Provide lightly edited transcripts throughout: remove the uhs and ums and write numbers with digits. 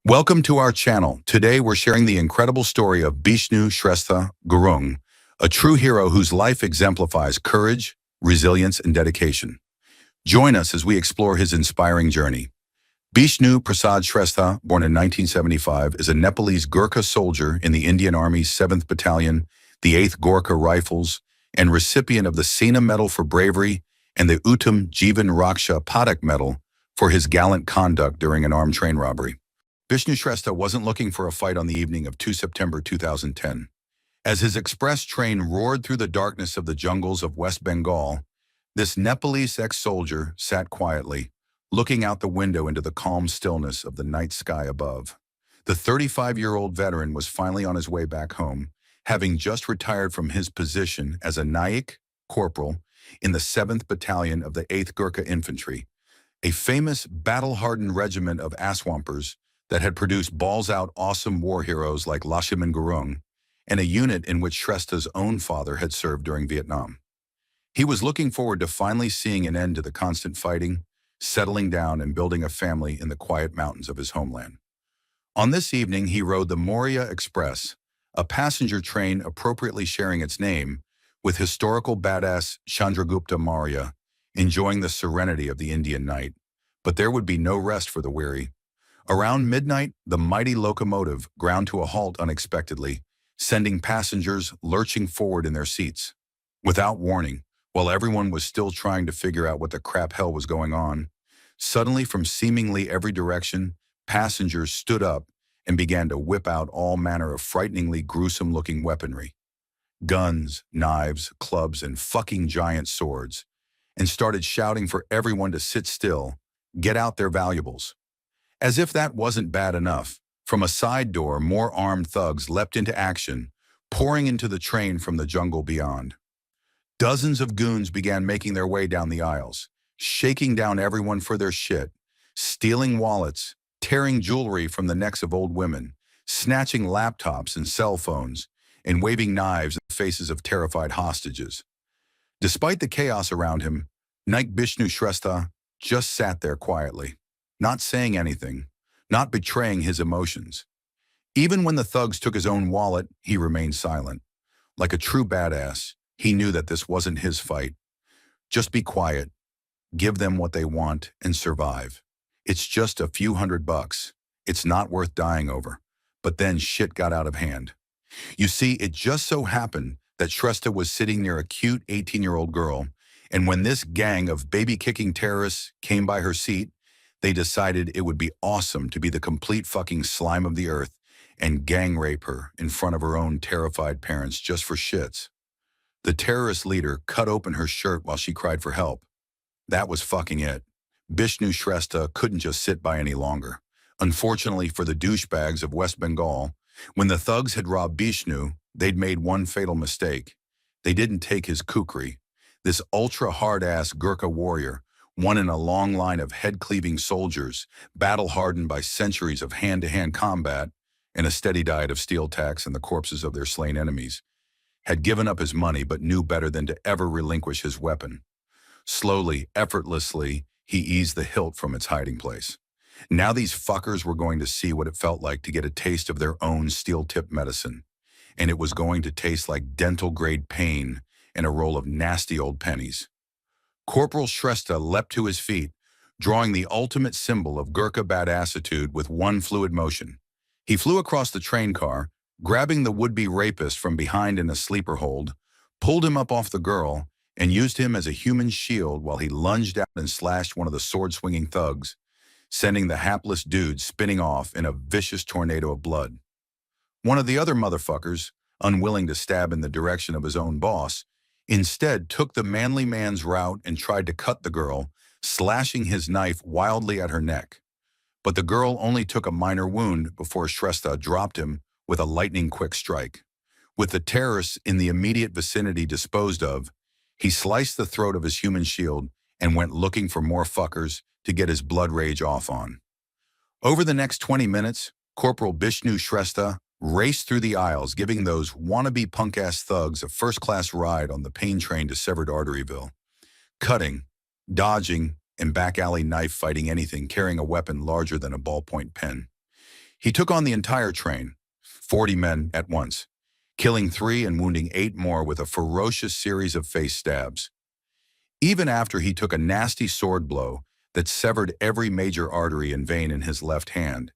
Welcome to our channel. Today we're sharing the incredible story of Bishnu Shrestha Gurung, a true hero whose life exemplifies courage, resilience, and dedication. Join us as we explore his inspiring journey. Bishnu Prasad Shrestha, born in 1975, is a Nepalese Gorkha soldier in the Indian Army's 7th Battalion, the 8th Gorkha Rifles, and recipient of the Sena Medal for Bravery and the Uttam Jeevan Raksha Padak Medal for his gallant conduct during an armed train robbery. Bishnu Shrestha wasn't looking for a fight on the evening of 2 September 2010. As his express train roared through the darkness of the jungles of West Bengal, this Nepalese ex-soldier sat quietly, looking out the window into the calm stillness of the night sky above. The 35-year-old veteran was finally on his way back home, having just retired from his position as a Naik corporal in the 7th Battalion of the 8th Gorkha Infantry, a famous battle-hardened regiment of Aswampers that had produced balls-out awesome war heroes like Lakshman Gurung, and a unit in which Shrestha's own father had served during Vietnam. He was looking forward to finally seeing an end to the constant fighting, settling down and building a family in the quiet mountains of his homeland. On this evening, he rode the Maurya Express, a passenger train appropriately sharing its name with historical badass Chandragupta Maurya, enjoying the serenity of the Indian night. But there would be no rest for the weary. Around midnight, the mighty locomotive ground to a halt unexpectedly, sending passengers lurching forward in their seats. Without warning, while everyone was still trying to figure out what the crap hell was going on, suddenly from seemingly every direction, passengers stood up and began to whip out all manner of frighteningly gruesome-looking weaponry. Guns, knives, clubs, and fucking giant swords, and started shouting for everyone to sit still, get out their valuables. As if that wasn't bad enough, from a side door, more armed thugs leapt into action, pouring into the train from the jungle beyond. Dozens of goons began making their way down the aisles, shaking down everyone for their shit, stealing wallets, tearing jewelry from the necks of old women, snatching laptops and cell phones, and waving knives in the faces of terrified hostages. Despite the chaos around him, Naik Bishnu Shrestha just sat there quietly, not saying anything, not betraying his emotions. Even when the thugs took his own wallet, he remained silent. Like a true badass, he knew that this wasn't his fight. Just be quiet, give them what they want, and survive. It's just a few $100. It's not worth dying over. But then shit got out of hand. You see, it just so happened that Shrestha was sitting near a cute 18-year-old girl, and when this gang of baby-kicking terrorists came by her seat, they decided it would be awesome to be the complete fucking slime of the earth and gang rape her in front of her own terrified parents just for shits. The terrorist leader cut open her shirt while she cried for help. That was fucking it. Bishnu Shrestha couldn't just sit by any longer. Unfortunately for the douchebags of West Bengal, when the thugs had robbed Bishnu, they'd made one fatal mistake. They didn't take his KUKRI, this ultra-hard-ass Gorkha warrior, one in a long line of head-cleaving soldiers, battle-hardened by centuries of hand-to-hand combat and a steady diet of steel tacks and the corpses of their slain enemies, had given up his money but knew better than to ever relinquish his weapon. Slowly, effortlessly, he eased the hilt from its hiding place. Now these fuckers were going to see what it felt like to get a taste of their own steel-tipped medicine, and it was going to taste like dental-grade pain and a roll of nasty old pennies. Corporal Shrestha leapt to his feet, drawing the ultimate symbol of Gorkha badassitude with one fluid motion. He flew across the train car, grabbing the would-be rapist from behind in a sleeper hold, pulled him up off the girl, and used him as a human shield while he lunged out and slashed one of the sword-swinging thugs, sending the hapless dude spinning off in a vicious tornado of blood. One of the other motherfuckers, unwilling to stab in the direction of his own boss, instead took the manly man's route and tried to cut the girl, slashing his knife wildly at her neck. But the girl only took a minor wound before Shrestha dropped him with a lightning-quick strike. With the terrorists in the immediate vicinity disposed of, he sliced the throat of his human shield and went looking for more fuckers to get his blood rage off on. Over the next 20 minutes, Corporal Bishnu Shrestha raced through the aisles, giving those wannabe punk-ass thugs a first-class ride on the pain train to severed Arteryville, cutting, dodging, and back-alley knife fighting anything carrying a weapon larger than a ballpoint pen. He took on the entire train, 40 men at once, killing 3 and wounding 8 more with a ferocious series of face stabs. Even after he took a nasty sword blow that severed every major artery and vein in his left hand,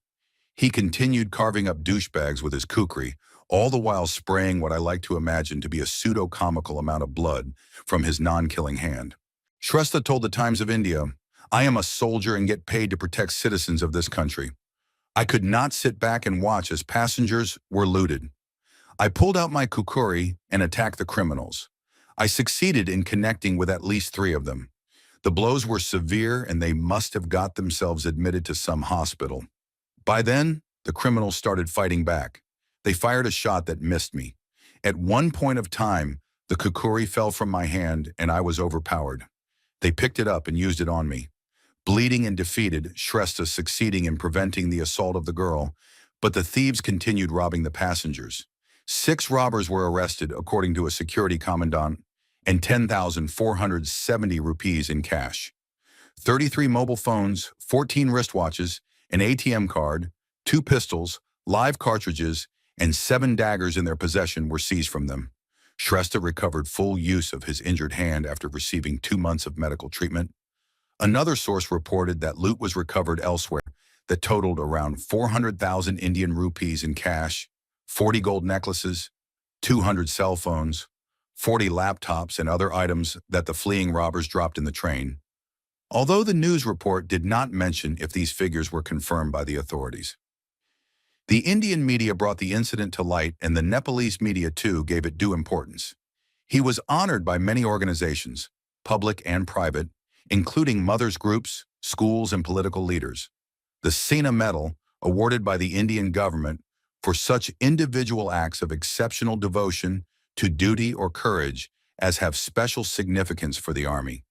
he continued carving up douchebags with his KUKRI, all the while spraying what I like to imagine to be a pseudo-comical amount of blood from his non-killing hand. Shrestha told the Times of India, "I am a soldier and get paid to protect citizens of this country. I could not sit back and watch as passengers were looted. I pulled out my KUKRI and attacked the criminals. I succeeded in connecting with at least 3 of them. The blows were severe and they must have got themselves admitted to some hospital. By then, the criminals started fighting back. They fired a shot that missed me. At one point of time, the KUKRI fell from my hand and I was overpowered. They picked it up and used it on me. Bleeding and defeated, Shrestha succeeding in preventing the assault of the girl, but the thieves continued robbing the passengers. 6 robbers were arrested, according to a security commandant, and 10,470 rupees in cash. 33 mobile phones, 14 wristwatches, an ATM card, 2 pistols, live cartridges, and 7 daggers in their possession were seized from them. Shrestha recovered full use of his injured hand after receiving 2 months of medical treatment. Another source reported that loot was recovered elsewhere that totaled around 400,000 Indian rupees in cash, 40 gold necklaces, 200 cell phones, 40 laptops, and other items that the fleeing robbers dropped in the train. Although the news report did not mention if these figures were confirmed by the authorities. The Indian media brought the incident to light, and the Nepalese media too gave it due importance. He was honored by many organizations, public and private, including mothers' groups, schools, and political leaders. The Sena Medal, awarded by the Indian government for such individual acts of exceptional devotion to duty or courage as have special significance for the Army.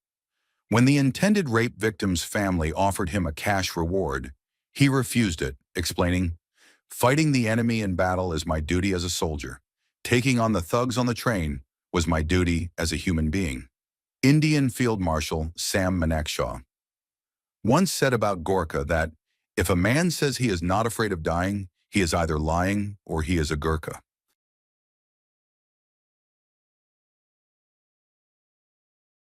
When the intended rape victim's family offered him a cash reward, he refused it, explaining, "Fighting the enemy in battle is my duty as a soldier. Taking on the thugs on the train was my duty as a human being." Indian Field Marshal Sam Manekshaw once said about Gorkha that, "If a man says he is not afraid of dying, he is either lying or he is a Gorkha."